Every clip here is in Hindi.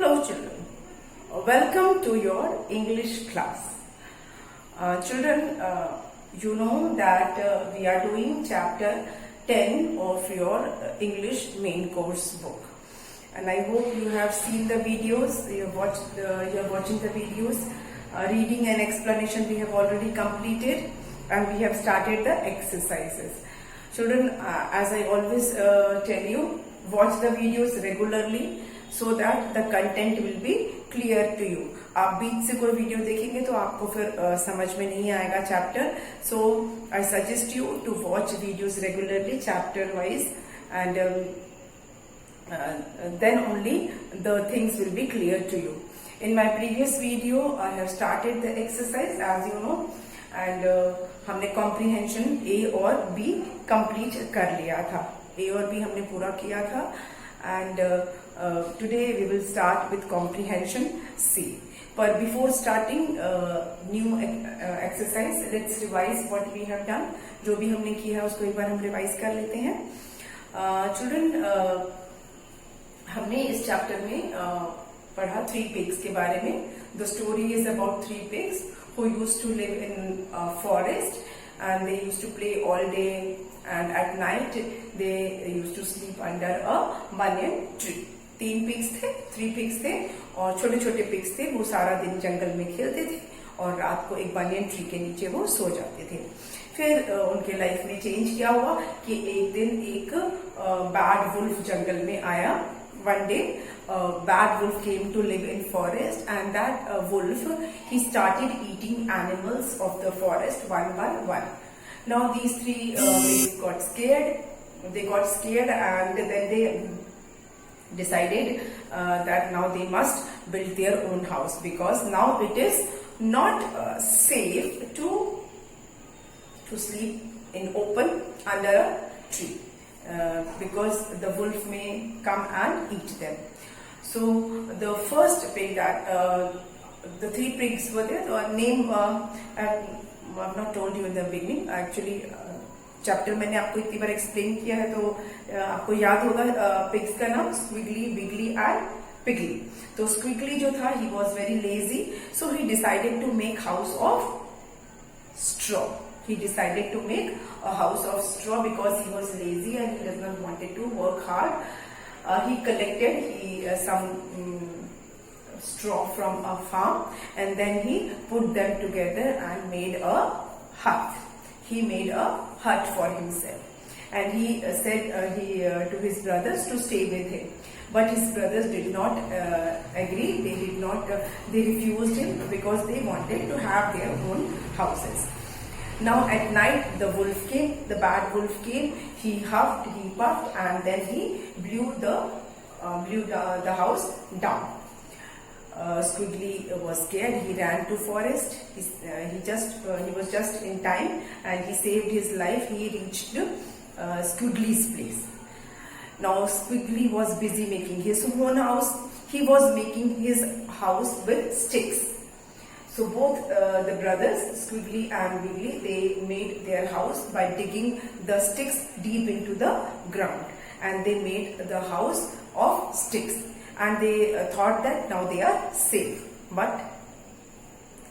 Hello children, welcome to your English class. Children, you know that we are doing chapter 10 of your English main course book. And I hope you have seen the videos, you are watching the videos. Reading and explanation we have already completed, and we have started the exercises. Children, as I always tell you, watch the videos regularly so that the content will be clear to you. आप बीच से कोई वीडियो देखेंगे तो आपको फिर समझ में नहीं आएगा chapter. So I suggest you to watch videos regularly, chapter wise, and then only the things will be clear to you. In my previous video, I have started the exercise, as you know, and हमने comprehension A और B complete कर लिया था. A और B हमने पूरा किया था, and today we will start with comprehension C. But before starting new exercise, let's revise what we have done. जो भी हमने किया है उसको एक बार हम रिवाइज कर लेते हैं. Children, हमने इस चैप्टर में पढ़ा 3 pigs के बारे में. The story is about 3 pigs who used to live in a forest, and they used to play all day, and at night they used to sleep under a banyan tree. 3 pigs थे और छोटे छोटे pigs थे. वो सारा दिन जंगल में खेलते थे और रात को एक banyan tree के नीचे वो सो जाते थे. फिर उनके लाइफ में चेंज क्या हुआ कि एक दिन एक बैड वुल्फ जंगल में आया. One day, bad wolf came to live in forest, and that wolf, he started eating animals of the forest one by one. Now these 3 pigs got scared. They got scared, and then they decided that now they must build their own house, because now it is not safe to sleep in open under a tree. Because the wolf may come and eat them. So the first pig that the 3 pigs were there. The name I've not told you in the beginning. Actually, chapter मैंने आपको इतनी बार explain किया है तो आपको याद होगा pigs का नाम Squiggly, Wiggly and Piggly. तो Squiggly जो था, he was very lazy, so he decided to make house of straw. He decided to make a house of straw because he was lazy and he does not wanted to work hard. He collected some straw from a farm, and then he put them together and made a hut. He made a hut for himself, and he said to his brothers to stay with him. But his brothers did not agree. They refused him because they wanted to have their own houses. Now at night the wolf came, the bad wolf came. He huffed, he puffed, and then he blew the house down. Squiggly was scared. He ran to forest. He was just in time, and he saved his life. He reached Squiggly's place. Now Squiggly was busy making his own house. He was making his house with sticks. So both the brothers, Squiggly and Wiggly, they made their house by digging the sticks deep into the ground, and they made the house of sticks, and they thought that now they are safe. But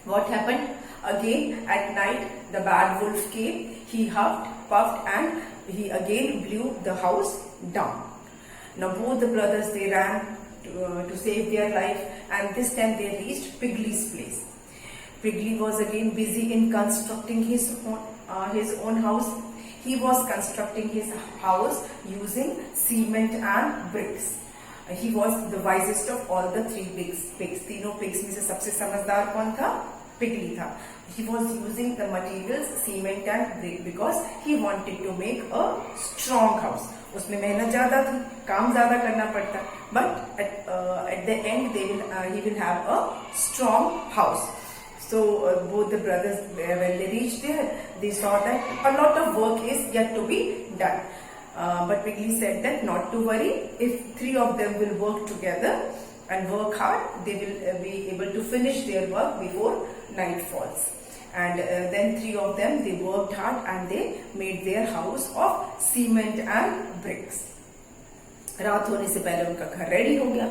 what happened? Again at night the bad wolf came. He huffed, puffed, and he again blew the house down. Now both the brothers, they ran to save their life, and this time they reached Piggly's place. Piggly was again busy in constructing his own house. He was constructing his house using cement and bricks. He was the wisest of all the 3 pigs. तीनों pigs में से सबसे समझदार कौन था? Piggly था. He was using the materials cement and brick because he wanted to make a strong house. उसमें मेहनत ज्यादा थी, काम ज्यादा करना पड़ता. But at the end he will have a strong house. So both the brothers, when they reached there, they saw that a lot of work is yet to be done. But Piggly said that not to worry. If 3 of them will work together and work hard, they will be able to finish their work before night falls. And then 3 of them, they worked hard and they made their house of cement and bricks. रात होने से पहले उनका घर रेडी हो गया.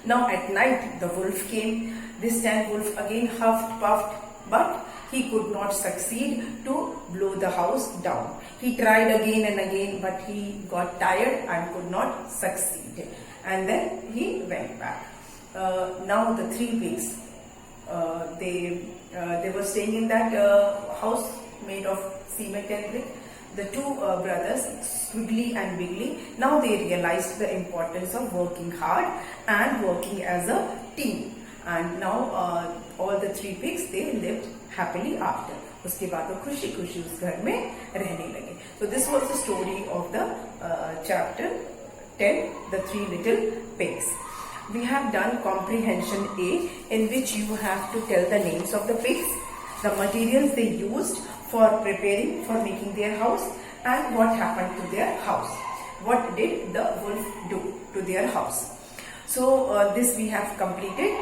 Now at night the wolf came. This time wolf again huffed, puffed, but he could not succeed to blow the house down. He tried again and again, but he got tired and could not succeed. And then he went back. Now the three pigs, they were staying in that house made of cement and brick. The two brothers, Squiggly and Wiggly, now they realized the importance of working hard and working as a team. And now all the three pigs, they lived happily after. उसके बाद वो खुशी खुशी उस घर में रहने लगे. So this was the story of the chapter 10, the three little pigs. We have done comprehension A, in which you have to tell the names of the pigs, the materials they used for preparing, for making their house, and what happened to their house. What did the wolf do to their house? So this we have completed.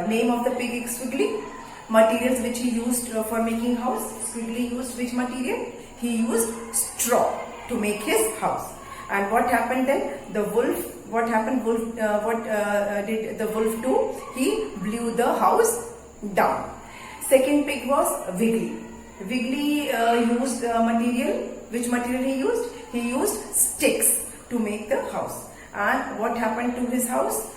Name of the pig is Squiggly. Materials which he used for making house. Squiggly used which material? He used straw to make his house. And what happened then? The wolf, what happened? What did the wolf do? He blew the house down. Second pig was Wiggly. Wiggly used material. Which material he used? He used sticks to make the house. And what happened to his house?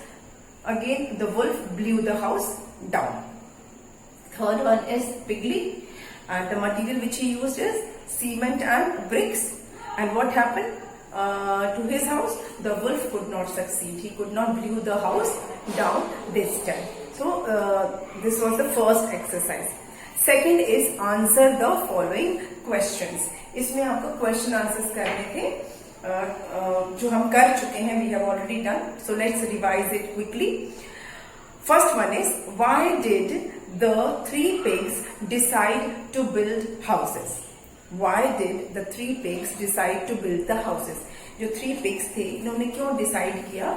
Again, the wolf blew the house down. Third one is Wiggly. And the material which he used is cement and bricks. And what happened to his house? The wolf could not succeed. He could not blew the house down this time. So this was the first exercise. Second is answer the following questions. इसमें आपको क्वेश्चन आंसर्स करने थे जो हम कर चुके हैं. We have already done. So let's revise it quickly. First one is, why did the three pigs decide to build houses? Why did the three pigs decide to build the houses? जो three pigs थे, इन्होंने क्यों decide किया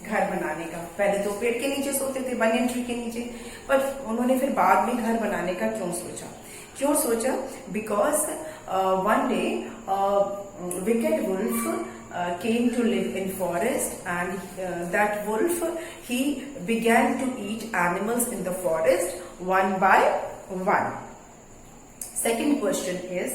घर बनाने का? पहले तो पेड़ के नीचे सोते थे, बनियन ट्री के नीचे, पर उन्होंने फिर बाद में घर बनाने का क्यों सोचा? Because one day wicked wolf came to live in forest, and that wolf, he began to eat animals in the forest one by one. Second question is,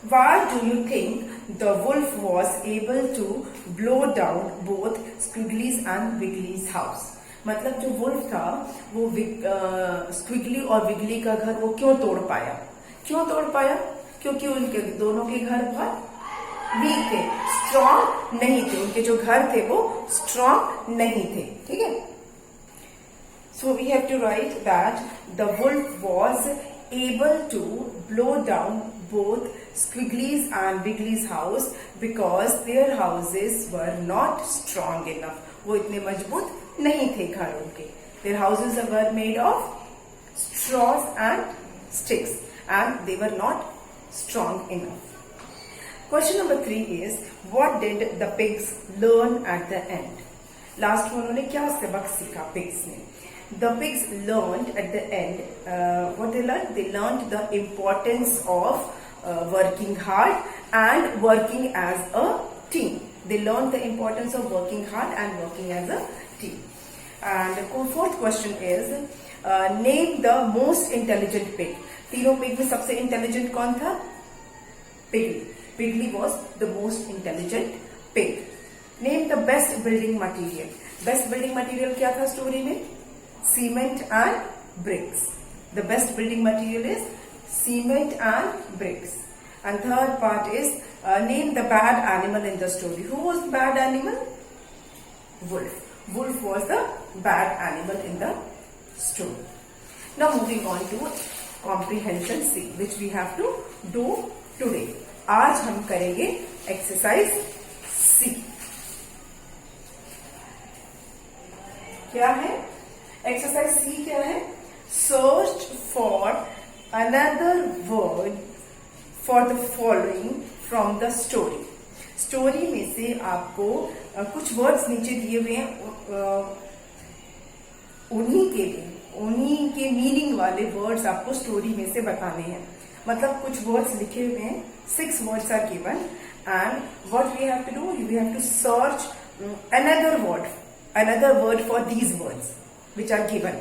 why do you think the wolf was able to blow down both Squiggly's and Wiggly's house? मतलब जो wolf था वो Squiggly और Wiggly का घर वो क्यों तोड़ पाया? क्योंकि उनके दोनों के घर बहुत वीक थे, स्ट्रॉन्ग नहीं थे. उनके जो घर थे वो स्ट्रॉन्ग नहीं थे. ठीक है. So we have to write that the wolf was able to blow down both Squiggly's and Wiggly's house because their houses were not strong enough. वो इतने मजबूत नहीं थे घर उनके. Their houses were made of straws and sticks, and they were not strong enough. Question number 3 is, what did the pigs learn at the end? Last में उन्होंने क्या सबक सीखा pigs ने? The pigs learned at the end, what they learned? They learned the importance of working hard and working as a team. They learned the importance of working hard and working as a team. And the fourth question is, name the most intelligent pig. तीनों pig में सबसे intelligent कौन था? Piggy. Piggy was the most intelligent pig. Name the best building material. Best building material क्या था story में? Cement and bricks. The best building material is cement and bricks. And third part is, name the bad animal in the story. Who was the bad animal? Wolf. Wolf was the bad animal in the story. Now moving on to comprehension C, which we have to do today. आज हम करेंगे एक्सरसाइज C. क्या है एक्सरसाइज C? क्या है? Search for another word for the following from the story. Story में से आपको कुछ वर्ड्स नीचे दिए हुए हैं, उन्हीं के मीनिंग वाले वर्ड्स आपको स्टोरी में से बताने हैं. मतलब कुछ वर्ड्स लिखे हुए हैं, 6 words are given, and what we have to do, we have to search another word another word for these words which are given.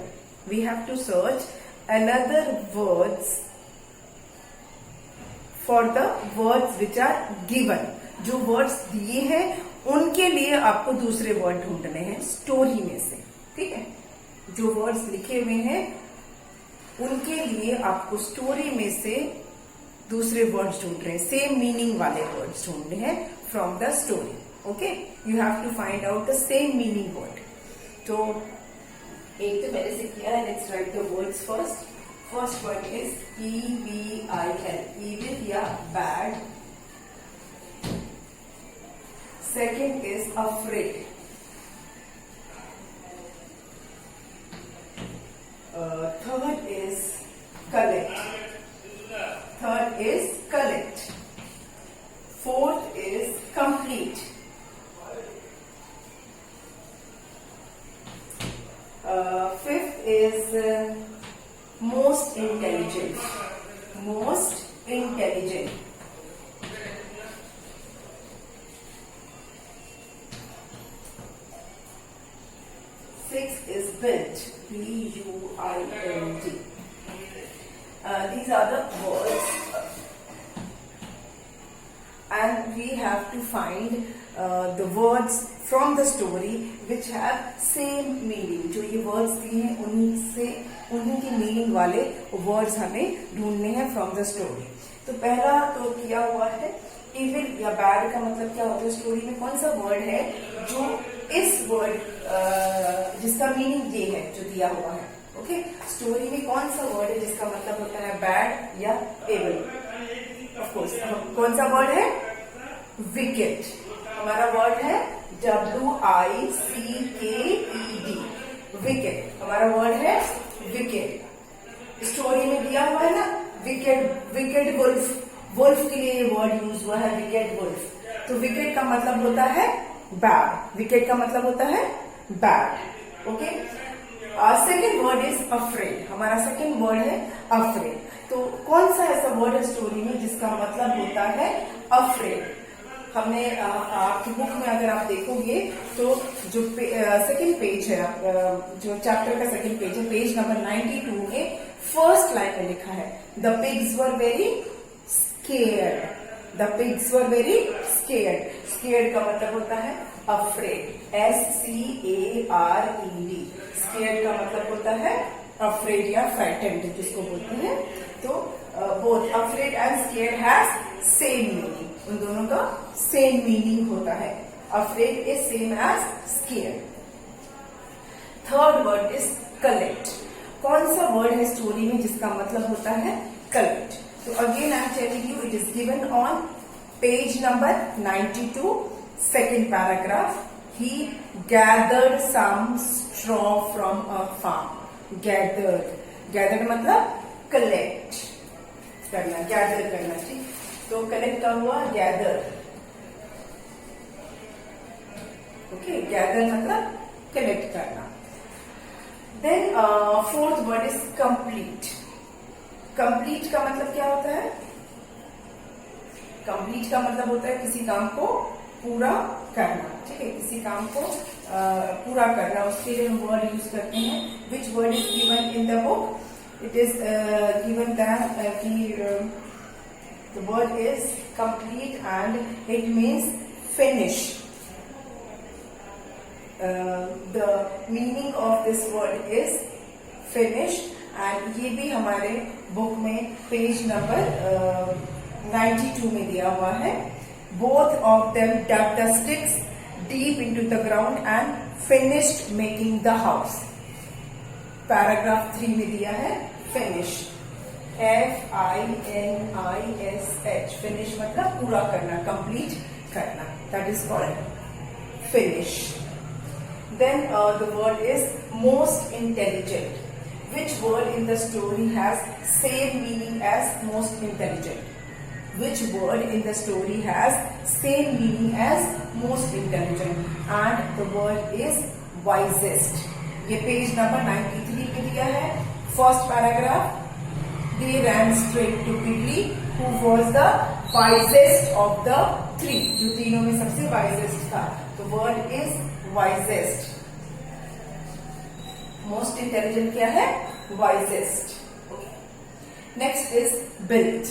We have to search another words for the words which are given. जो वर्ड्स दिए हैं उनके लिए आपको दूसरे वर्ड ढूंढने हैं स्टोरी में से, ठीक है। जो वर्ड्स लिखे हुए हैं उनके लिए आपको स्टोरी में से दूसरे वर्ड्स ढूंढ रहे हैं, सेम मीनिंग वाले वर्ड्स ढूंढने हैं from the story. Okay, you have to find out the same meaning word. तो एक तो पहले से किया है, let's write the words first. First word is EVIL, evil या bad. Second is afraid। Third is collect। Third is collect. Fourth is complete. Fifth is most intelligent. Most intelligent. Sixth is built. BUILT. These are the words, and we have to find the words from the story which have same meaning. जो ये words दिए हैं उन्हीं की मीनिंग वाले words हमें ढूंढने हैं from the story. तो पहला तो किया हुआ है evil या bad का मतलब क्या होता है, स्टोरी में कौन सा वर्ड है जो इस वर्ड जिसका मीनिंग ये है जो दिया हुआ है। ओके, स्टोरी में कौन सा वर्ड है जिसका मतलब होता है बैड या एविल। ऑफ कोर्स कौन सा वर्ड है, विकेट। हमारा वर्ड है WICKED, विकेट हमारा वर्ड है विकेट। स्टोरी में दिया हुआ है ना विकेट वुल्फ, वुल्फ के लिए ये वर्ड यूज हुआ है विकेट वुल्फ। तो विकेट का मतलब होता है बैड, विकेट का मतलब होता है bad. Okay, second word is afraid. हमारा सेकेंड वर्ड है अफ्रेड। तो कौन सा ऐसा वर्ड है स्टोरी में जिसका मतलब होता है अफ्रेड। हमने आपकी बुक में अगर आप देखोगे तो जो सेकेंड पेज है, जो चैप्टर का सेकेंड पेज है, पेज नंबर 92 में फर्स्ट लाइन में लिखा है the pigs were very scared. The pigs were very scared. Scared का मतलब होता है अफ्रेड, SCARED। स्केयर्ड का मतलब होता है अफ्रेड या फ्राइटेंड जिसको बोलते हैं। तो both afraid and scared has same meaning, उन दोनों का सेम मीनिंग होता है। Afraid is same as scared. Third word is collect. कौन सा वर्ड है स्टोरी में जिसका मतलब होता है कलेक्ट। तो again I am telling you, it is given on page number 92, second paragraph. He gathered some straw from a farm. Gathered मतलब collect करना, gather करना, ठीक। तो collect का हुआ gather। ओके, gather मतलब collect करना। Then fourth word is complete. Complete का मतलब क्या होता है, कंप्लीट का मतलब होता है किसी काम को पूरा करना, ठीक है, किसी काम को पूरा करना। उसके लिए हम वर्ड यूज करते हैं। Which word is given in the book, it is given that कि the word is complete and it means finish. The meaning of this word is finish, and ये भी हमारे बुक में पेज नंबर 92 में दिया हुआ है। Both of them dug the sticks deep into the ground and finished making the house. Paragraph 3 में दिया है finish, FINISH। finish मतलब पूरा करना, complete करना, that is called finish. Then the word is most intelligent. Which word in the story has same meaning as most intelligent? Which word in the story has same meaning as most intelligent? And the word is wisest. ये पेज नंबर 93 पे दिया है। First paragraph, they ran straight to Piggy, who was the wisest of the three. जो तीनों में सबसे wisest था। तो word is wisest. इंटेलिजेंट क्या है? वाइजेस्ट। Next is built.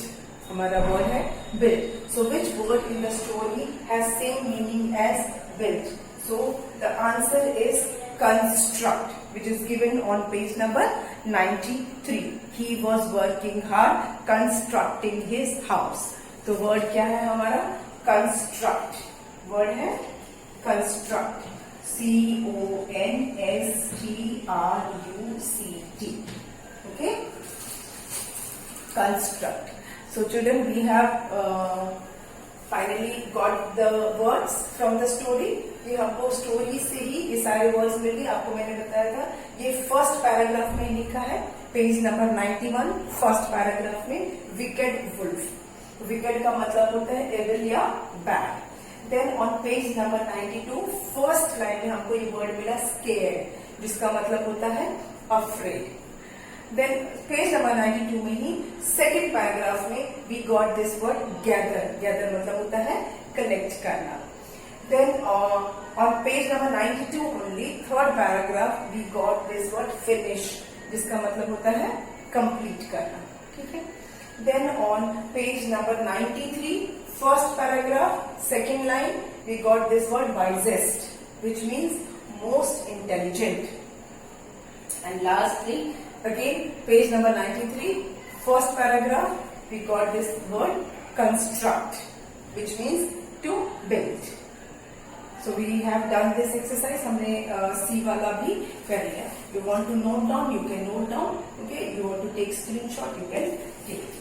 हमारा वर्ड है built. So which word in the story has same meaning as built? So the answer is construct, which is given on page number 93. He was working hard constructing his house. तो word क्या है हमारा? construct. word है construct. CONSTRUCT. okay, construct. So children, we have finally got the words from the story. ये हमको स्टोरी से ही ये सारे वर्ड्स मिल गए। आपको मैंने बताया था ये फर्स्ट पैराग्राफ में लिखा है, पेज नंबर 91, फर्स्ट पैराग्राफ में, विकेड वुल्फ। विकेड का मतलब होता है एविल या bad. Then on page number 92, first line में हमको ये वर्ड मिला स्केयर्ड, जिसका मतलब होता है अफ्रेड। देन पेज नंबर 92 में ही सेकेंड पैराग्राफ में we got this word gather. Gather मतलब होता है कलेक्ट करना। Then on page number 92 only, third paragraph, we got this word finish, जिसका मतलब होता है complete करना। ठीक है। Then on page number 93, first paragraph, second line, we got this word wisest, which means most intelligent. And lastly, again page number 93, first paragraph, we got this word construct, which means to build. So we have done this exercise. हमने C वाला भी कर लिया। You want to note down, you can note down. Okay, you want to take screenshot, you can take it.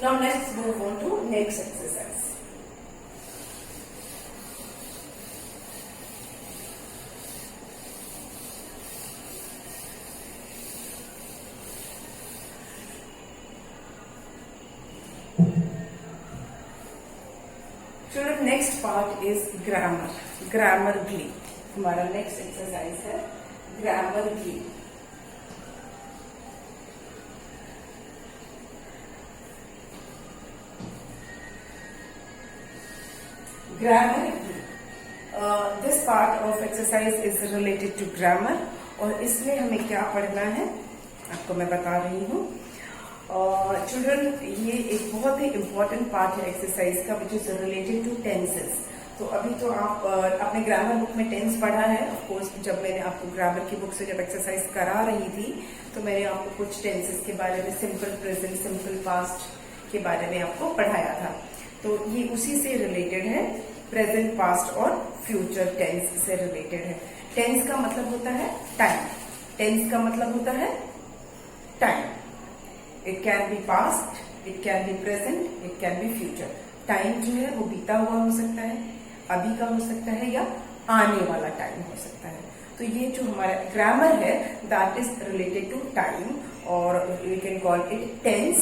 Now let's move on to next exercise. Children, next part is grammar. Grammar glee. हमारा next exercise है grammar glee. Grammar glee. This part of exercise is related to grammar. और इसमें हमें क्या पढ़ना है आपको मैं बता रही हूँ। चिल्ड्रन, ये एक बहुत ही इम्पोर्टेंट पार्ट है एक्सरसाइज का, which is related to tenses. तो अभी तो आप अपने ग्रामर बुक में टेंस पढ़ा है। ऑफ कोर्स जब मैंने आपको ग्रामर की बुक से जब एक्सरसाइज करा रही थी तो मैंने आपको कुछ टेंसेस के बारे में, सिंपल प्रेजेंट, सिंपल पास्ट के बारे में आपको पढ़ाया था। तो ये उसी से रिलेटेड है, प्रेजेंट, पास्ट और फ्यूचर टेंस से रिलेटेड है। टेंस का मतलब होता है टाइम। टेंस का मतलब होता है time. It can be past, it can be present, it can be future. Time जो है वो बीता हुआ हो सकता है, अभी का हो सकता है, या आने वाला टाइम हो सकता है। तो ये जो हमारा ग्रामर है that is related to time, और we can call it tense.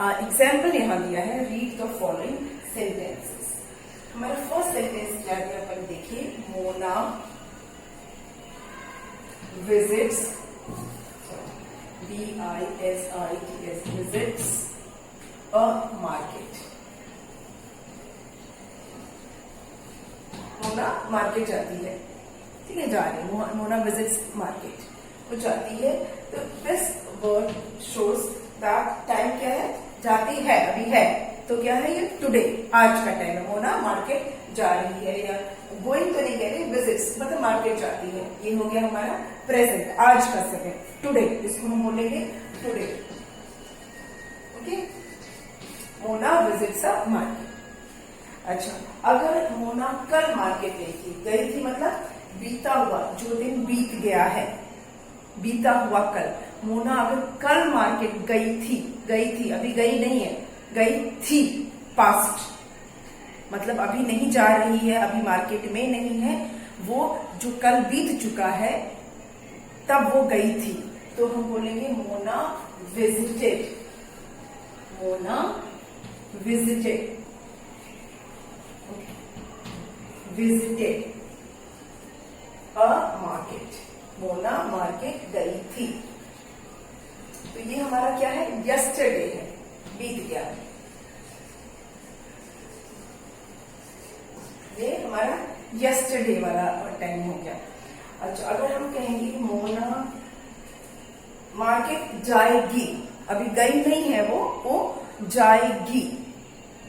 Example यहाँ दिया है, रीड द फॉलोइंग सेंटेंसेस। हमारा फर्स्ट सेंटेंस क्या है अपन देखिए, Mona visits, VISITS, visits a market. Mona market जाती है, ठीक है, जा रही है। मोना विजिट्स मार्केट, वो जाती है। तो this word shows that time क्या है, जाती है, अभी है। तो क्या है ये, टुडे, आज का टाइम है। मोना मार्केट जा रही है, या गोइंग तो नहीं कह रहे, विजिट्स मतलब मार्केट जाती है। ये हो गया हमारा प्रेजेंट, आज का समय, टुडे, इसको हम बोलेंगे today. Okay, Mona visits a market. अच्छा, अगर मोना कल मार्केट गई थी मतलब बीता हुआ, जो दिन बीत गया है, बीता हुआ कल। मोना अगर कल मार्केट गई थी, अभी गई नहीं है, गई थी, पास्ट मतलब अभी नहीं जा रही है, अभी मार्केट में नहीं है, वो जो कल बीत चुका है तब वो गई थी। तो हम बोलेंगे Mona visited, Mona visited, visited a market, Mona market गई थी। तो ये हमारा क्या है, यस्टरडे है, बीत गया है। ये हमारा यस्टरडे वाला टाइम हो गया। अच्छा, अगर हम कहेंगे मोना मार्केट जाएगी, अभी गई नहीं है वो जाएगी,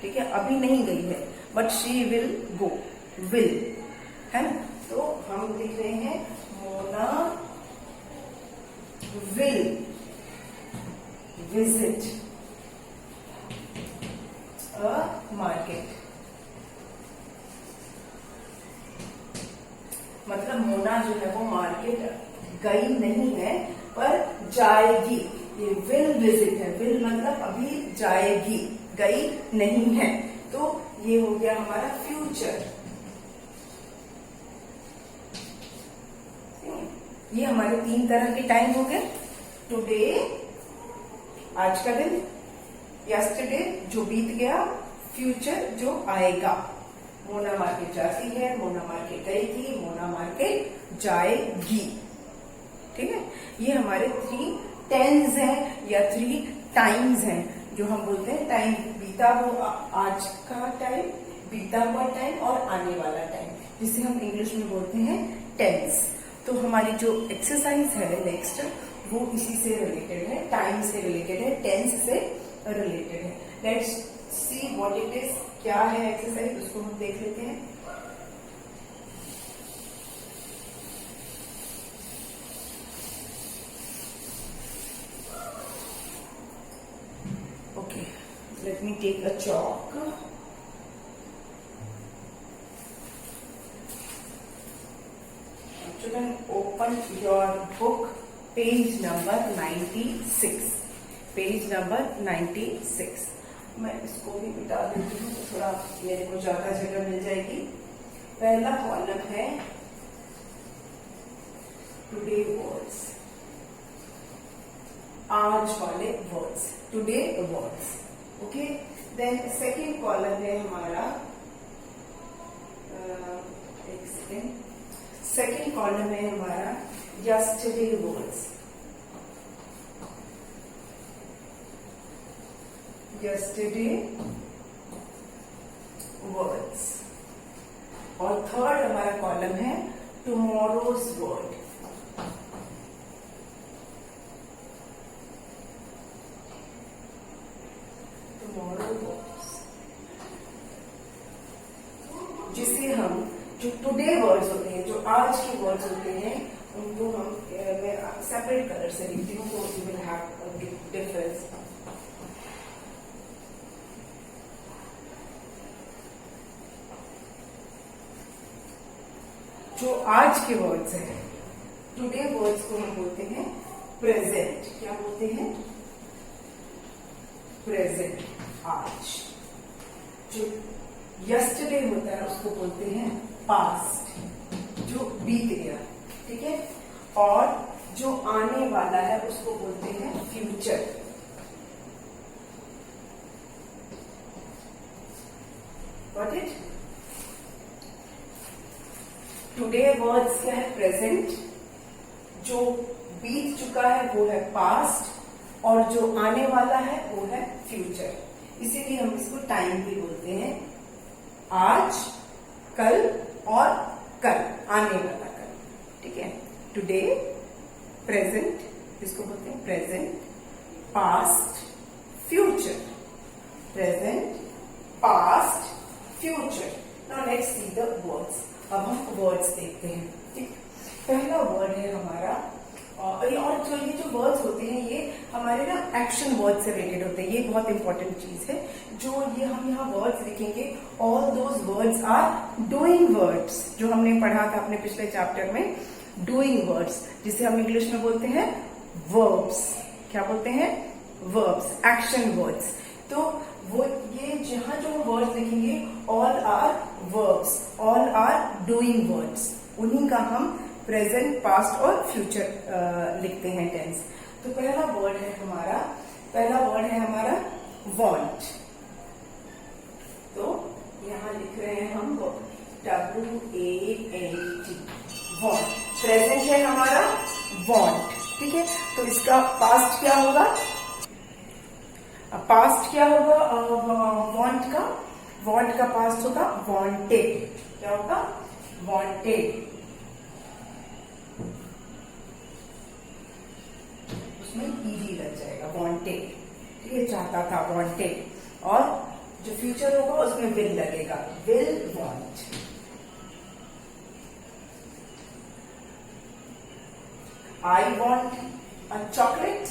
ठीक है, अभी नहीं गई है, but she will go, will, है ना। तो हम लिख रहे हैं Mona will visit a market. मतलब मोना जो है वो मार्केट गई नहीं है पर जाएगी। ये विल विजिट है, विल मतलब अभी जाएगी, गई नहीं है। तो ये हो गया हमारा फ्यूचर। ये हमारे 3 तरह के टाइम हो गए। टुडे आज का दिन, यस्टरडे जो बीत गया, फ्यूचर जो आएगा। मोना मार्केट जाती है, मोना मार्केट गई थी, मोना मार्केट जाएगी, ठीक है। ये हमारे 3 टेंस हैं या 3 टाइम्स हैं जो हम बोलते हैं टाइम। बीता हुआ आज का टाइम, बीता हुआ टाइम और आने वाला टाइम, जिसे हम इंग्लिश में बोलते हैं टेंस। तो हमारी जो एक्सरसाइज है नेक्स्ट, वो इसी से रिलेटेड है, टाइम से रिलेटेड है, टेंस से रिलेटेड है। Let's see what it is. क्या है एक्सरसाइज, उसको हम देख लेते हैं। Okay, let me take a chalk. Children, open your book, page number 96. Page number 96। मैं इसको भी मिटा देती हूँ तो थोड़ा मेरे को ज्यादा जगह मिल जाएगी। पहला कॉलम है टुडे वर्ड्स, आज वाले words, today words, okay. Then second column है हमारा, एक सेकेंड, सेकेंड कॉलम है हमारा यस्टरडे वर्ड्स, yesterday words। और थर्ड हमारा कॉलम है tomorrow's word, tomorrow words, जिसे हम जो टुडे वर्ड्स होते हैं, जो आज के वर्ड्स होते हैं, उनको हम मैं सेपरेट कलर से लिखती हूँ तो you will have a difference. जो आज के वर्ड्स हैं, टुडे वर्ड्स को हम बोलते हैं प्रेजेंट। क्या बोलते हैं? प्रेजेंट, आज। जो यस्टरडे होता है उसको बोलते हैं पास्ट, जो बीत गया, ठीक है। और जो आने वाला है उसको बोलते हैं future. Got it? Today words क्या है? प्रेजेंट। जो बीत चुका है वो है पास्ट, और जो आने वाला है वो है फ्यूचर। इसीलिए हम इसको टाइम भी बोलते हैं। आज, कल और कल, आने वाला कल, ठीक है। टुडे, प्रेजेंट, इसको बोलते हैं present, past, future. Present, past, future. Now let's see the words. अब हम वर्ड्स देखते हैं, ठीक। पहला वर्ड है हमारा, और जो ये जो वर्ड्स होते हैं ये हमारे ना एक्शन वर्ड से रिलेटेड होते हैं। ये बहुत इंपॉर्टेंट चीज है। जो ये हम यहाँ वर्ड्स लिखेंगे, all those words are doing words, जो हमने पढ़ा था अपने पिछले चैप्टर में, डूइंग वर्ड्स, जिसे हम इंग्लिश में बोलते हैं वर्ब्स। क्या बोलते हैं? Verbs, action words. तो वो ये जहां जो वर्ड्स लिखेंगे, all are verbs, all are doing words, उन्हीं का हम प्रेजेंट, पास्ट और फ्यूचर लिखते हैं टेंस। तो पहला वर्ड है हमारा वांट। तो यहां लिख रहे हैं हम WANT, वांट। प्रेजेंट है हमारा वांट, ठीक है। तो इसका पास्ट क्या होगा? पास्ट क्या होगा वांट का? वांट का पास्ट होगा वांटेड। क्या होगा? वांटेड, उसमें ईडी लग जाएगा, वांटेड, ठीक है, चाहता था, वांटेड। और जो फ्यूचर होगा उसमें विल लगेगा, will want. I want a chocolate,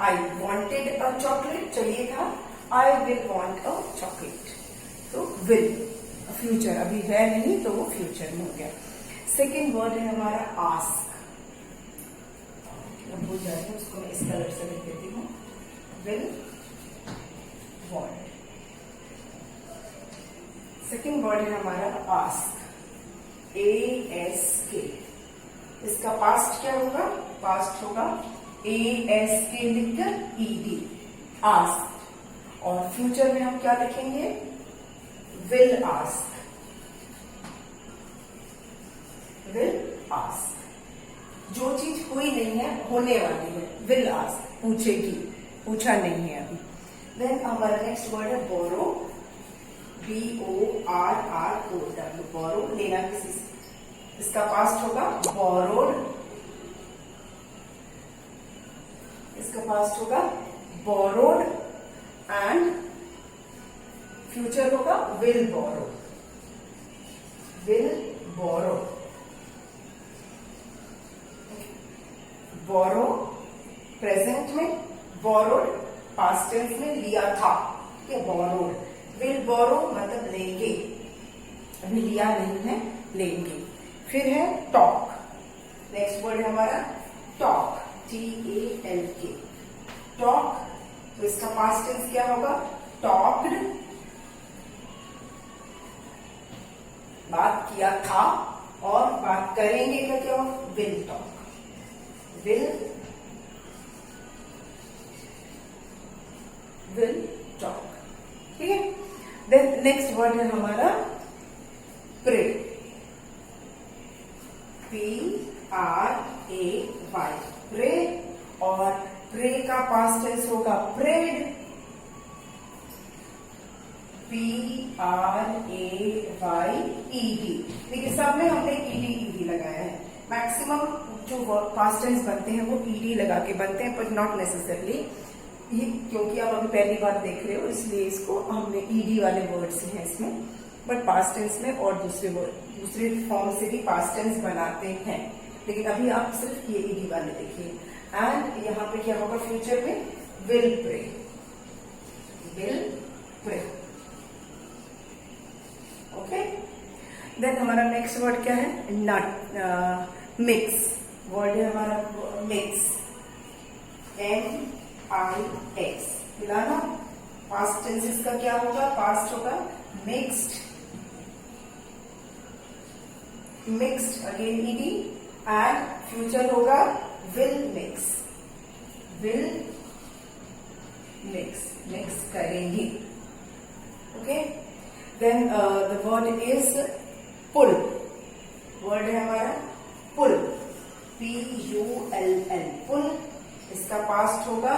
I wanted a chocolate, चाहिए था, I will want a chocolate. तो विल फ्यूचर, अभी है नहीं तो वो फ्यूचर में हो गया। सेकेंड वर्ड है हमारा आस्क, भूल जाएगा, उसको मैं इस कलर से लिख देती हूँ, विल वॉन्ट। सेकेंड वर्ड है हमारा आस्क, ASK। इसका पास्ट क्या होगा? पास्ट होगा ASK लिखकर ED, आस्क। और फ्यूचर में हम क्या लिखेंगे? Will ask, will ask. जो चीज हुई नहीं है, होने वाली है, विल आस्क, पूछेगी, पूछा नहीं है अभी। देन हमारा नेक्स्ट वर्ड है बोरो, BORRO, बोरो, लेना किसी से। इसका पास्ट होगा बोरोड, इसका पास्ट होगा बोरोड, एंड फ्यूचर होगा will borrow, will borrow. Borrow present में, बोरोड पास्ट टेंस में, लिया था, ठीक है, बोरोड। विल बोरो मतलब लेंगे, अभी लिया नहीं है, लेंगे। फिर है टॉक, नेक्स्ट वर्ड है हमारा टॉक, TALK, टॉक। तो इसका पास्ट टेंस क्या होगा? टॉक्ड, बात किया था, और बात करेंगे का क्या होगा? विल टॉक, विल टॉक, ठीक है। देन नेक्स्ट वर्ड है हमारा प्रे, PRAY, प्रे। और प्रे का पास्ट टेंस होगा प्रेड, PRAYED। देखिए सब में हमने ED लगाया है। मैक्सिमम जो पास्ट टेंस बनते हैं वो ED लगा के बनते हैं, बट नॉट नेसेसरली। ये क्योंकि आप अभी पहली बार देख रहे हो, इसलिए इसको हमने ED वाले वर्ड्स हैं इसमें, बट पास्ट टेंस में और दूसरे फॉर्म से भी पास्ट टेंस बनाते हैं, लेकिन अभी आप सिर्फ ये ED वाले देखिए। एंड यहाँ पे क्या होगा फ्यूचर में? Will pray, will pray, okay. Then हमारा नेक्स्ट वर्ड क्या है? नट, मिक्स, वर्ड है हमारा मिक्स, MIX, मिलाना। पास्ट टेंसेस का क्या होगा? पास्ट होगा mixed, mixed again ED, and future होगा will mix, will mix, mix करेंगे, okay. Then the word is pull, word है हमारा पुल, PULL, पुल। इसका पास्ट होगा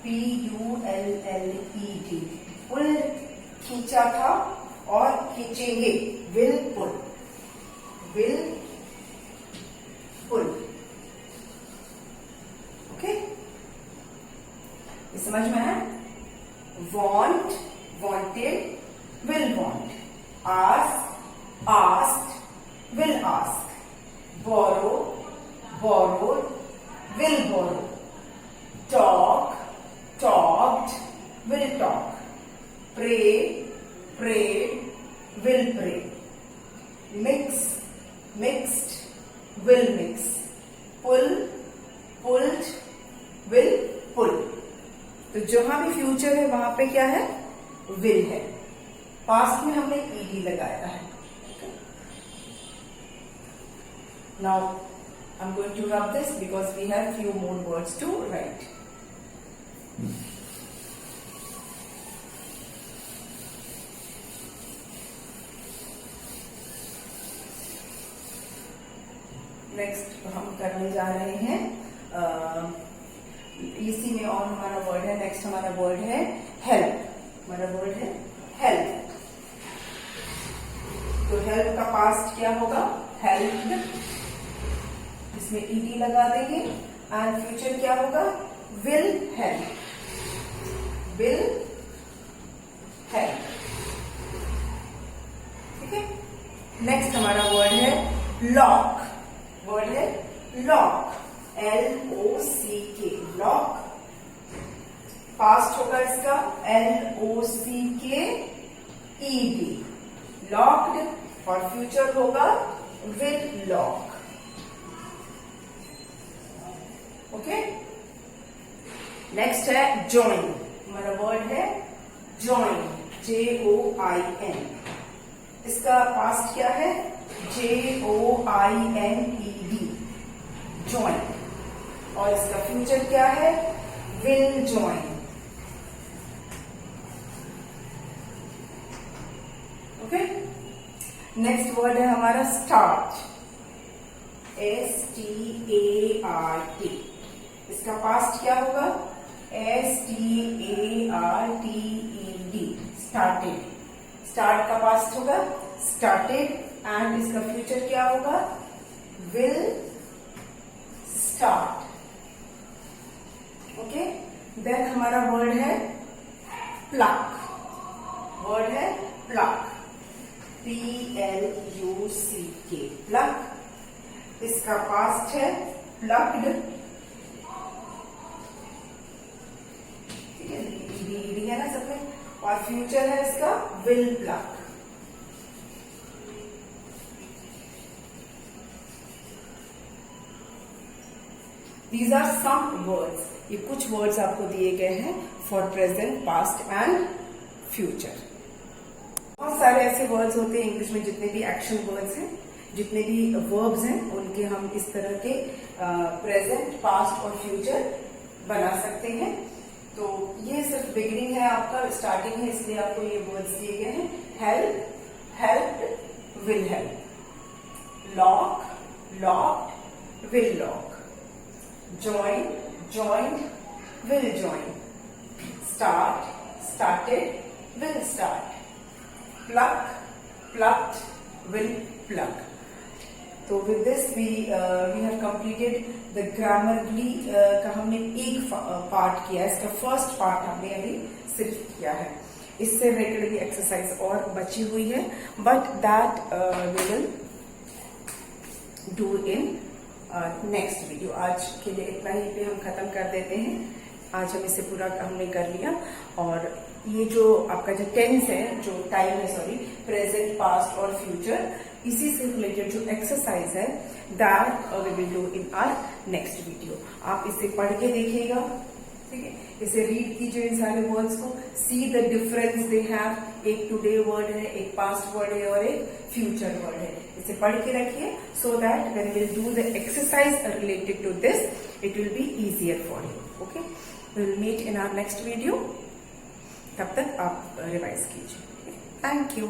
PULLED, पुल, खींचा था और खींचेंगे, will pull, will pull, okay. समझ में है? Want, wanted, will want, ask, asked, will ask, borrow, borrowed, will borrow, talk, talked, will talk, pray, prayed, will pray, mix, mixed, will mix, pull, pulled, will pull। तो जहां भी फ्यूचर है वहां पे क्या है? विल है। पास्ट में हमने ED लगाया है। Now I'm going to rub this because we have few more words to write. Next हम करने जा रहे हैं इसी में और हमारा वर्ड है, नेक्स्ट हमारा वर्ड है हेल्प, हमारा वर्ड है हेल्प। तो हेल्प का पास्ट क्या होगा? हेल्प्ड, इसमें ed लगा देंगे एंड फ्यूचर क्या होगा, विल हेल्प, विल हेल्प। ठीक है, नेक्स्ट हमारा वर्ड है लॉक, वर्ड है लॉक, LOCK, लॉक। पास्ट होगा इसका LOCKED, लॉक्ड, और फ्यूचर होगा विल लॉक। ओके, नेक्स्ट है जॉइन, हमारा वर्ड है जॉइन, JOIN, इसका पास्ट क्या है, JOINED, जॉइन, और इसका फ्यूचर क्या है, will join. Okay, next word है हमारा स्टार्ट, START, इसका पास्ट क्या होगा, STARTED, स्टार्टेड, स्टार्ट का पास्ट होगा स्टार्टेड, एंड इसका फ्यूचर क्या होगा, विल स्टार्ट। ओके, देन हमारा वर्ड है प्लक, वर्ड है प्लक, PLUCK, प्लक, इसका पास्ट है प्लक्ड, ठीक है, ed है ना सब में, और फ्यूचर है इसका will pluck. These are some words, ये कुछ वर्ड्स आपको दिए गए हैं for present, past and future. बहुत सारे ऐसे वर्ड्स होते हैं इंग्लिश में, जितने भी एक्शन वर्ड्स हैं, जितने भी वर्ब्स हैं, उनके हम इस तरह के प्रेजेंट, पास्ट और फ्यूचर बना सकते हैं। तो ये सिर्फ बिगिनिंग है आपका, स्टार्टिंग है, इसलिए आपको ये वर्ड्स दिए गए हैं। Help, helped, will help, lock, locked, will lock, join, joined, will join, start, started, will start, pluck, plucked, will pluck. तो with this we have completed the Grammarly का हमने एक पार्ट किया है, इसका फर्स्ट पार्ट हमने अभी सिर्फ किया है, इससे रिलेटेड भी एक्सरसाइज और बची हुई है, but that we will do in next video. आज के लिए इतना ही पे हम खत्म कर देते हैं। आज हम इसे पूरा हमने कर लिया, और ये जो आपका जो टेंस है, जो टाइम है, सॉरी, प्रेजेंट, पास्ट और फ्यूचर, इसी से रिलेटेड जो एक्सरसाइज है, that we will do in our next video. आप इसे पढ़ के देखिएगा, ठीक है, इसे रीड कीजिए इन सारे वर्ड्स को, see the difference they have, एक टुडे वर्ड है, एक पास्ट वर्ड है और एक फ्यूचर वर्ड है। इसे पढ़ के रखिए, so that when we will do the exercise related to this, it will be easier for you. Okay, we will meet in our next video, तब तक आप रिवाइज कीजिए। Thank you.